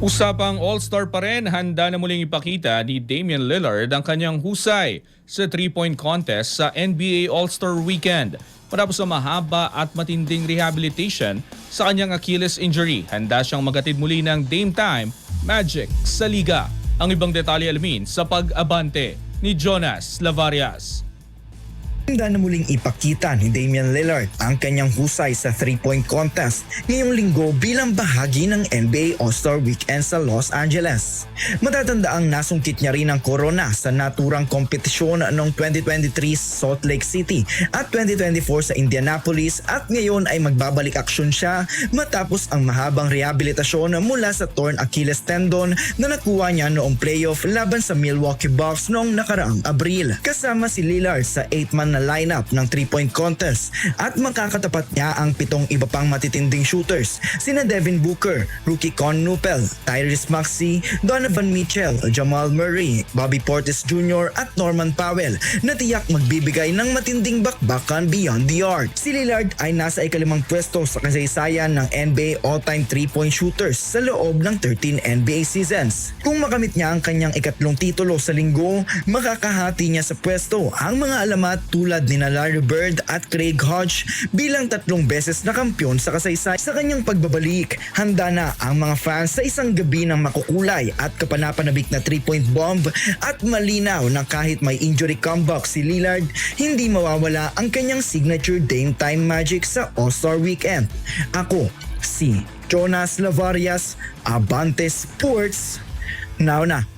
Usapang All-Star pa rin, handa na muling ipakita ni Damian Lillard ang kanyang husay sa 3-point contest sa NBA All-Star Weekend. Matapos ang mahaba at matinding rehabilitation sa kanyang Achilles injury, handa siyang magatid muli ng Dame Time Magic sa liga. Ang ibang detalye alamin sa pag-abante ni Jonas Lavarias. Handa na muling ipakita ni Damian Lillard ang kanyang husay sa 3-point contest ngayong linggo bilang bahagi ng NBA All-Star Weekend sa Los Angeles. Matatandaang nasungkit niya rin ang corona sa naturang kompetisyon noong 2023 Salt Lake City at 2024 sa Indianapolis at ngayon ay magbabalik aksyon siya matapos ang mahabang rehabilitasyon mula sa torn Achilles tendon na nakuha niya noong playoff laban sa Milwaukee Bucks noong nakaraang Abril. Kasama si Lillard sa 8-man na lineup ng 3-point contest at makakatapat niya ang 7 iba pang matitinding shooters sina Devin Booker, rookie Con Nupel, Tyrese Maxey, Donovan Mitchell, Jamal Murray, Bobby Portis Jr. at Norman Powell na tiyak magbibigay ng matinding bakbakan beyond the arc. Si Lillard ay nasa ikalimang pwesto sa kasaysayan ng NBA all-time 3-point shooters sa loob ng 13 NBA seasons. Kung makamit niya ang kanyang ikatlong titulo sa linggo, makakahati niya sa pwesto ang mga alamat tulad ni Larry Bird at Craig Hodge bilang 3 beses na kampiyon sa kasaysayan. Sa kanyang pagbabalik, handa na ang mga fans sa isang gabi ng makukulay at kapanapanabik na 3-point bomb at malinaw na kahit may injury comeback si Lillard, hindi mawawala ang kanyang signature Dame Time Magic sa All-Star Weekend. Ako, si Jonas Lavarias, Abante Sports. Now na.